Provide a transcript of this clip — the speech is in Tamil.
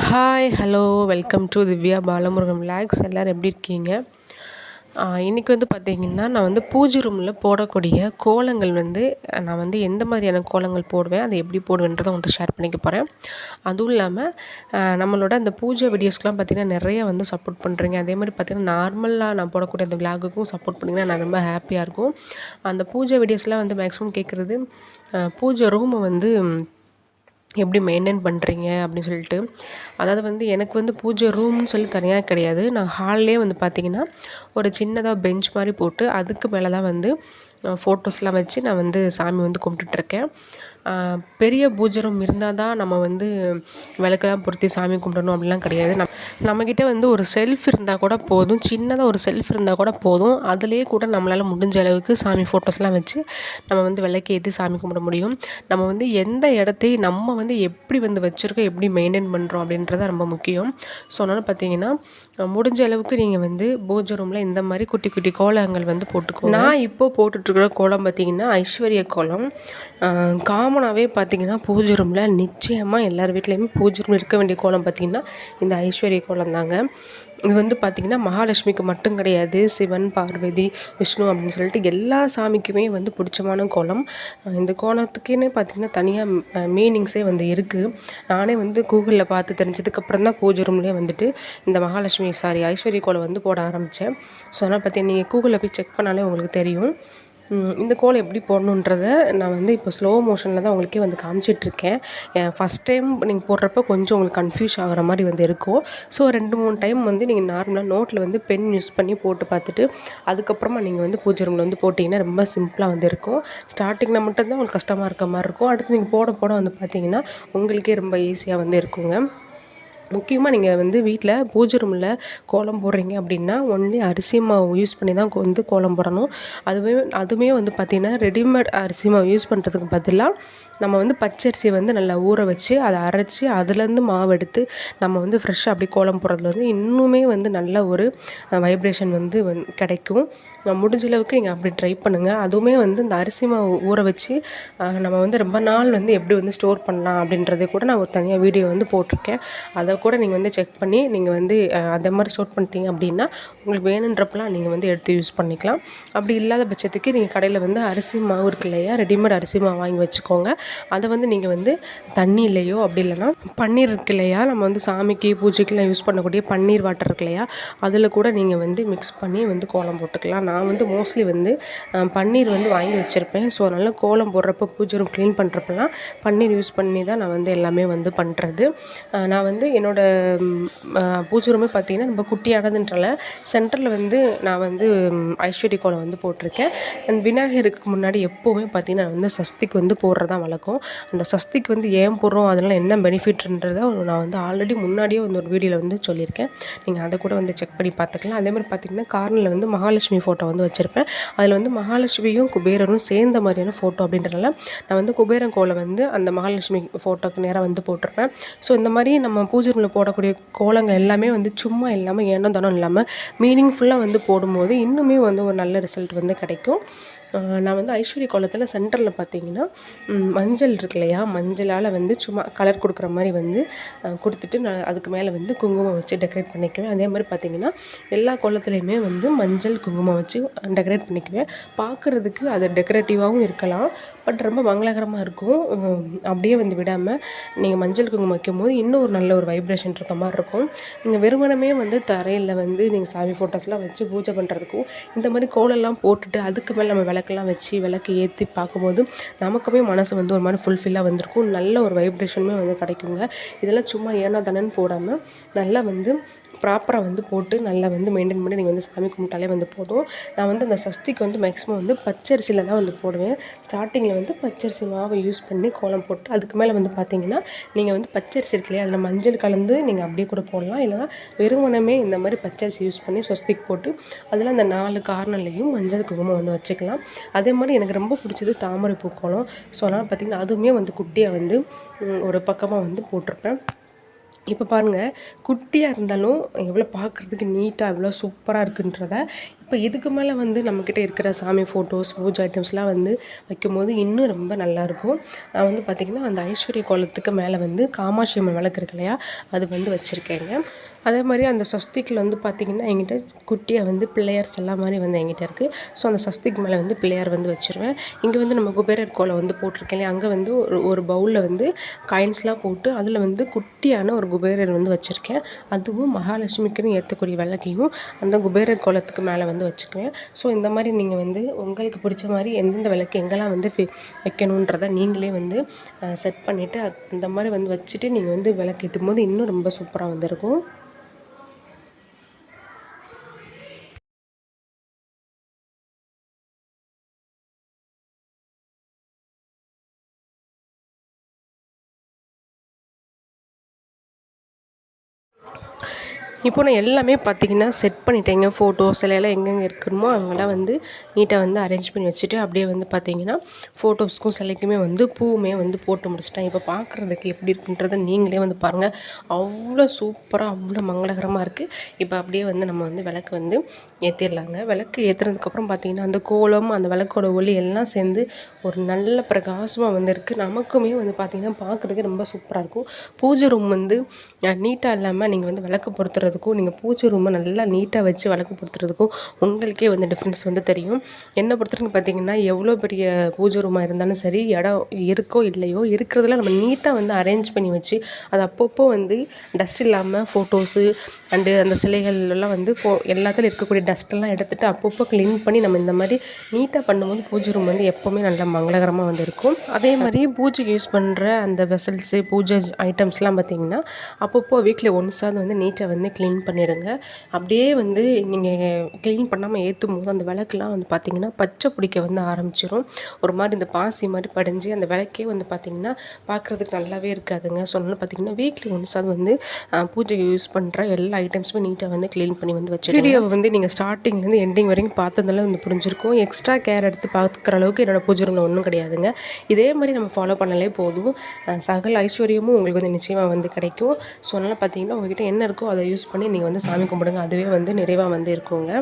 Hi hello welcome to Divya Balamurugan vlogs. எல்லோரும் எப்படி இருக்கீங்க? இன்றைக்கி பார்த்திங்கன்னா நான் பூஜை ரூமில் போடக்கூடிய கோலங்கள் நான் எந்த மாதிரியான கோலங்கள் போடுவேன், அதை எப்படி போடுவேன்றதை உங்கள்கிட்ட ஷேர் பண்ணிக்க போகிறேன். அதுவும் இல்லாமல் நம்மளோட அந்த பூஜை வீடியோஸ்க்கெலாம் பார்த்திங்கன்னா நிறைய சப்போர்ட் பண்ணுறீங்க. அதே மாதிரி பார்த்திங்கன்னா நார்மலாக நான் போடக்கூடிய அந்த விலாகுக்கும் சப்போர்ட் பண்ணிங்கன்னா நான் ரொம்ப ஹாப்பியாக இருக்கும். அந்த பூஜை வீடியோஸ்லாம் மேக்ஸிமம் கேட்குறது பூஜை ரூமை எப்படி மெயின்டைன் பண்ணுறீங்க அப்படின்னு சொல்லிட்டு. அதாவது எனக்கு பூஜை ரூம்னு சொல்லி தனியாக கிடையாது. நான் ஹால்லே பார்த்திங்கன்னா ஒரு சின்னதாக பெஞ்ச் மாதிரி போட்டு அதுக்கு மேலே தான் ஃபோட்டோஸ்லாம் வச்சு நான் சாமி கும்பிட்டுட்ருக்கேன். பெரிய பூஜை ரூம் இருந்தால் தான் நம்ம விளக்கெல்லாம் பொருத்தி சாமி கும்பிடணும் அப்படிலாம் கிடையாது. நம்மக்கிட்ட ஒரு செல்ஃப் இருந்தால் கூட போதும், சின்னதாக ஒரு செல்ஃப் இருந்தால் கூட போதும். அதிலே கூட நம்மளால் முடிஞ்ச அளவுக்கு சாமி ஃபோட்டோஸ்லாம் வச்சு நம்ம விளக்கு ஏற்றி சாமி கும்பிட முடியும். நம்ம எந்த இடத்தையும் நம்ம எப்படி வச்சுருக்கோம், எப்படி மெயின்டைன் பண்ணுறோம் அப்படின்றது ரொம்ப முக்கியம். ஸோ அதனால் பார்த்திங்கன்னா முடிஞ்ச அளவுக்கு நீங்கள் பூஜை ரூமில் இந்த மாதிரி குட்டி குட்டி கோலங்கள் போட்டுக்கோங்க. நான் இப்போது போட்டுட்ருக்கிற கோலம் பார்த்திங்கன்னா ஐஸ்வர்ய கோலம். காமனாகவே பார்த்திங்கன்னா பூஜை ரூமில் நிச்சயமாக எல்லார் வீட்லேயுமே பூஜை ரூமில் இருக்க வேண்டிய கோலம் பார்த்திங்கன்னா இந்த ஐஸ்வர்ய கோலம் தாங்க. இது பார்த்திங்கன்னா மகாலட்சுமிக்கு மட்டும் கிடையாது, சிவன், பார்வதி, விஷ்ணு அப்படின்னு சொல்லிட்டு எல்லா சாமிக்குமே பிடிச்சமான கோலம். இந்த கோலத்துக்குன்னே பார்த்திங்கன்னா தனியாக மீனிங்ஸே இருக்குது. நானே கூகுளில் பார்த்து தெரிஞ்சதுக்கப்புறம் தான் பூஜை ரூம்லேயே இந்த மகாலட்சுமி ஐஸ்வர்ய கோலம் போட ஆரம்பித்தேன். ஸோ அதனால் பார்த்திங்கன்னா நீங்கள் கூகுளில் போய் செக் பண்ணாலே உங்களுக்கு தெரியும். இந்த கோலம் எப்படி போடணுன்றதை நான் இப்போ ஸ்லோ மோஷனில் தான் உங்களுக்கே காமிச்சிட்ருக்கேன். ஃபஸ்ட் டைம் நீங்கள் போடுறப்ப கொஞ்சம் உங்களுக்கு கன்ஃபியூஸ் ஆகிற மாதிரி இருக்கும். ஸோ 2-3 டைம் நீங்கள் நார்மலாக நோட்டில் பென் யூஸ் பண்ணி போட்டு பார்த்துட்டு அதுக்கப்புறமா நீங்கள் பூஜை ரூமில் போட்டிங்கன்னா ரொம்ப சிம்பிளாக இருக்கும். ஸ்டார்டிங்கில் மட்டும்தான் உங்களுக்கு கஷ்டமாக இருக்க மாதிரி இருக்கும். அடுத்து நீங்கள் போட போட பார்த்திங்கன்னா உங்களுக்கே ரொம்ப ஈஸியாக இருக்குங்க. முக்கியமாக நீங்கள் வீட்டில் பூஜை ரூமில் கோலம் போடுறீங்க அப்படின்னா ஒன்லி அரிசி மாவு யூஸ் பண்ணி தான் கோலம் போடணும். அதுவுமே பார்த்திங்கன்னா ரெடிமேட் அரிசி மாவு யூஸ் பண்ணுறதுக்கு பதிலாக நம்ம பச்சரிசியை நல்லா ஊற வச்சு அதை அரைச்சி அதுலேருந்து மாவு எடுத்து நம்ம ஃப்ரெஷ்ஷாக அப்படி கோலம் போடுறதுல இன்னுமே நல்ல ஒரு வைப்ரேஷன் கிடைக்கும். முடிஞ்ச அளவுக்கு நீங்கள் அப்படி ட்ரை பண்ணுங்கள். அதுவுமே இந்த அரிசி மாவு ஊற வச்சு நம்ம ரொம்ப நாள் எப்படி ஸ்டோர் பண்ணலாம் அப்படின்றதே கூட நான் ஒரு தனியாக வீடியோ போட்டிருக்கேன். அதை கூட நீங்கள் செக் பண்ணி நீங்கள் அதே மாதிரி ஸ்டோர் பண்ணிட்டீங்க அப்படின்னா உங்களுக்கு வேணுன்றப்பெல்லாம் நீங்கள் எடுத்து யூஸ் பண்ணிக்கலாம். அப்படி இல்லாத பட்சத்துக்கு நீங்கள் கடையில் அரிசி மாவு இருக்கு இல்லையா, ரெடிமேட் அரிசி மாவு வாங்கி வச்சுக்கோங்க. அதை நீங்கள் தண்ணியிலையோ அப்படி இல்லைன்னா பன்னீர் இருக்கு இல்லையா, நம்ம சாமிக்கு பூஜைக்கெலாம் யூஸ் பண்ணக்கூடிய பன்னீர் வாட்டர் இருக்கு இல்லையா, அதில் கூட நீங்கள் மிக்ஸ் பண்ணி கோலம் போட்டுக்கலாம். நான் மோஸ்ட்லி பன்னீர் வாங்கி வச்சுருப்பேன். ஸோ அதனால் கோலம் போடுறப்போ பூஜை ரூம் க்ளீன் பண்ணுறப்பெல்லாம் பன்னீர் யூஸ் பண்ணி தான் நான் எல்லாமே பண்ணுறது. நான் என்னோடய பூஜை ரூமே பார்த்திங்கன்னா ரொம்ப குட்டியானதுன்றால சென்டரில் நான் ஐஸ்வர்ய கோலம் போட்டிருக்கேன். அந்த விநாயகருக்கு முன்னாடி எப்போவுமே பார்த்திங்கன்னா நான் சஸ்திக்கு போடுறதான் வழக்கம். அந்த சஸ்திக்கு ஏன் போடுறோம், அதனால் என்ன பெனிஃபிட்ன்றதை நான் ஆல்ரெடி முன்னாடியே ஒரு வீடியோவில் சொல்லியிருக்கேன். நீங்கள் அதை கூட செக் பண்ணி பார்த்துக்கலாம். அதே மாதிரி பார்த்திங்கன்னா கார்னரில் மகாலட்சுமி ஃபோட்டோ வச்சுருப்பேன். அதில் மகாலட்சுமியும் குபேரனும் சேர்ந்த மாதிரியான ஃபோட்டோ அப்படின்றனால நான் குபேரன் கோலம் அந்த மகாலட்சுமி ஃபோட்டோக்கு நேராக போட்டிருப்பேன். ஸோ இந்த மாதிரி நம்ம பூஜை ரூமில் போடக்கூடிய கோலங்கள் எல்லாமே சும்மா இல்லாமல் ஏனோ தானம் இல்லாமல் மீனிங்ஃபுல்லாக போடும்போது இன்னுமே ஒரு நல்ல ரிசல்ட் கிடைக்கும். நான் ஐஸ்வர்ய கோலத்தில் சென்டரில் பார்த்திங்கன்னா மஞ்சள் இருக்கு இல்லையா, மஞ்சளால் சும்மா கலர் கொடுக்குற மாதிரி கொடுத்துட்டு நான் அதுக்கு மேலே குங்குமம் வச்சு டெக்கரேட் பண்ணிக்குவேன். அதே மாதிரி பார்த்திங்கன்னா எல்லா கோலத்துலேயுமே மஞ்சள் குங்குமம் வச்சு டெக்கரேட் பண்ணிக்குவேன். பார்க்குறதுக்கு அது டெக்கரேட்டிவாகவும் இருக்கலாம், பட் ரொம்ப மங்களகரமாக இருக்கும். அப்படியே விடாமல் நீங்கள் மஞ்சள் குங்குமம் வைக்கும்போது இன்னும் ஒரு நல்ல ஒரு வைப்ரேஷன் இருக்க மாதிரி இருக்கும். நீங்கள் வெறுமனமே தரையில் நீங்கள் சாமி ஃபோட்டோஸ்லாம் வச்சு பூஜை பண்ணுறதுக்கும் இந்த மாதிரி கோலெல்லாம் போட்டுட்டு அதுக்கு மேலே நம்ம விளக்கெல்லாம் வச்சு விளக்கு ஏற்றி பார்க்கும்போது நமக்குமே மனசு ஒரு மாதிரி ஃபுல்ஃபில்லாக வந்திருக்கும். நல்ல ஒரு வைப்ரேஷனுமே கிடைக்குங்க. இதெல்லாம் சும்மா ஏனோ தானேன்னு போடாமல் நல்லா ப்ராப்பராக போட்டு நல்லா மெயின்டைன் பண்ணி நீங்கள் சாமி கும்பிட்டாலே போதும். நான் அந்த சஸ்திக்கு மேக்ஸிமம் பச்சரிசியில் தான் போடுவேன். ஸ்டார்டிங்கில் பச்சரிசி மாவை யூஸ் பண்ணி கோலம் போட்டு அதுக்கு மேலே பார்த்திங்கன்னா நீங்கள் பச்சரிசி இருக்கு இல்லையா, அதில் மஞ்சள் கலந்து நீங்கள் அப்படியே கூட போடலாம். இல்லைனா வெறுமனமே இந்த மாதிரி பச்சரிசி யூஸ் பண்ணி ஸ்வஸ்திக்கு போட்டு அதில் அந்த 4 கார்னர்லையும் மஞ்சள் குங்குமம் வச்சுக்கலாம். அதே மாதிரி எனக்கு ரொம்ப பிடிச்சது தாமரை பூ கோலம். ஸோ அதனால் பார்த்திங்கன்னா அதுவுமே குட்டியாக ஒரு பக்கமாக போட்டிருப்பேன். இப்போ பாருங்கள், குட்டியாக இருந்தாலும் எவ்வளோ பார்க்குறதுக்கு நீட்டாக எவ்வளோ சூப்பராக இருக்குன்றத இப்போ இதுக்கு மேலே வந்து நம்மக்கிட்ட இருக்கிற சாமி ஃபோட்டோஸ் பூஜை ஐட்டம்ஸ்லாம் வந்து வைக்கும்போது இன்னும் ரொம்ப நல்லாயிருக்கும். நான் வந்து பார்த்திங்கன்னா அந்த ஐஸ்வர்ய கோலத்துக்கு மேலே வந்து காமாட்சி அம்மன் விளக்கு இருக்கு இல்லையா, அது வந்து வச்சுருக்கேங்க. அதே மாதிரி அந்த ஸ்வஸ்திக்கில் வந்து பார்த்திங்கன்னா என்கிட்ட குட்டியாக வந்து பிள்ளையார் செல்லா மாதிரி வந்து என்கிட்ட இருக்குது. ஸோ அந்த ஸ்வஸ்திக் மேலே வந்து பிள்ளையார் வந்து வச்சுருவேன். இங்கே வந்து நம்ம குபேரர் கோலம் வந்து போட்டிருக்கேன் இல்லையா, அங்கே வந்து ஒரு பவுலில் வந்து காயின்ஸ்லாம் போட்டு அதில் வந்து குட்டியான ஒரு குபேரர் வந்து வச்சுருக்கேன். அதுவும் மகாலட்சுமிக்குன்னு ஏற்றக்கூடிய விளக்கையும் அந்த குபேரர் கோலத்துக்கு மேலே வந்து வச்சுக்குவேன். ஸோ இந்த மாதிரி நீங்கள் வந்து உங்களுக்கு பிடிச்ச மாதிரி எந்தெந்த விளக்கு எங்கெல்லாம் வந்து வைக்கணுன்றதை நீங்களே வந்து செட் பண்ணிவிட்டு அந்த மாதிரி வந்து வச்சுட்டு நீங்கள் வந்து விளக்கு ஏற்றும் போது இன்னும் ரொம்ப சூப்பராக வந்துருக்கும். இப்போ நான் எல்லாமே பார்த்திங்கன்னா செட் பண்ணிட்டேங்க. ஃபோட்டோ சிலையெல்லாம் எங்கெங்கே இருக்கணுமோ அங்கெல்லாம் வந்து நீட்டாக வந்து அரேஞ்ச் பண்ணி வச்சுட்டு அப்படியே வந்து பார்த்திங்கன்னா ஃபோட்டோஸ்க்கும் சிலைக்குமே வந்து பூவுமே வந்து போட்டு முடிச்சிட்டேன். இப்போ பார்க்குறதுக்கு எப்படி இருக்குன்றதை நீங்களே வந்து பாருங்கள். அவ்வளோ சூப்பராக அவ்வளோ மங்களகரமாக இருக்குது. இப்போ அப்படியே வந்து நம்ம வந்து விளக்கு வந்து ஏற்றிடலாங்க. விளக்கு ஏற்றுனதுக்கப்புறம் பார்த்திங்கன்னா அந்த கோலம் அந்த விளக்கோட ஒளி எல்லாம் சேர்ந்து ஒரு நல்ல பிரகாசமாக வந்து இருக்குது. நமக்குமே வந்து பார்த்திங்கன்னா பார்க்குறதுக்கு ரொம்ப சூப்பராக இருக்கும். பூஜை ரூம் வந்து நீட்டாக இல்லாமல் நீங்கள் வந்து விளக்கு பொருத்துறது நீங்கள் பூஜை ரூமை நல்லா நீட்டாக வச்சு விளக்கு பொறுத்துறதுக்கும் உங்களுக்கே வந்து டிஃப்ரென்ஸ் வந்து தெரியும். என்னை பொறுத்தவரைக்கும் பார்த்திங்கன்னா எவ்வளோ பெரிய பூஜை ரூமாக இருந்தாலும் சரி, இடம் இருக்கோ இல்லையோ இருக்கிறதுல நம்ம நீட்டாக வந்து அரேஞ்ச் பண்ணி வச்சு அது அப்பப்போ வந்து டஸ்ட் இல்லாமல் ஃபோட்டோஸு அண்டு அந்த சிலைகள்லாம் வந்து எல்லாத்துலையும் இருக்கக்கூடிய டஸ்ட்டெல்லாம் எடுத்துகிட்டு அப்பப்போ க்ளீன் பண்ணி நம்ம இந்த மாதிரி நீட்டாக பண்ணும்போது பூஜை ரூம் வந்து எப்போவுமே நல்லா மங்களகரமாக வந்து இருக்கும். அதே மாதிரி பூஜைக்கு யூஸ் பண்ணுற அந்த வெசல்ஸு பூஜை ஐட்டம்ஸ்லாம் பார்த்திங்கன்னா அப்பப்போ வீட்டில் ஒன்ஸாவது வந்து நீட்டாக வந்து க்ளீன் பண்ணிவிடுங்க. அப்படியே வந்து நீங்கள் க்ளீன் பண்ணாமல் ஏற்றும் போது அந்த விளக்குலாம் வந்து பார்த்திங்கன்னா பச்சை பிடிக்க வந்து ஆரம்பிச்சிடும். ஒரு மாதிரி இந்த பாசி மாதிரி படிஞ்சு அந்த விளக்கே வந்து பார்த்திங்கன்னா பார்க்குறதுக்கு நல்லாவே இருக்காதுங்க. ஸோ அதனால் பார்த்திங்கன்னா வீக்லி ஒன்ஸாவது வந்து பூஜைக்கு யூஸ் பண்ணுற எல்லா ஐட்டம்ஸுமே நீட்டாக வந்து க்ளீன் பண்ணி வந்து வச்சு வீடியோவை வந்து நீங்கள் ஸ்டார்டிங்லேருந்து எண்டிங் வரைக்கும் பார்த்ததுனால வந்து புரிஞ்சிருக்கும். எக்ஸ்ட்ரா கேர் எடுத்து பார்க்குற அளவுக்கு என்னோடய பூஜை ரூமில் ஒன்றும் கிடையாதுங்க. இதே மாதிரி நம்ம ஃபாலோ பண்ணாலே போதும், சகல ஐஸ்வர்யமும் உங்களுக்கு வந்து நிச்சயமாக வந்து கிடைக்கும். ஸோ அதனால் பார்த்திங்கன்னா உங்கள்கிட்ட என்ன இருக்கோ அதை யூஸ் பண்ணி நீங்கள் வந்து சாமி கும்பிடுங்க. அதுவே வந்து நிறைவாக வந்து இருக்குங்க.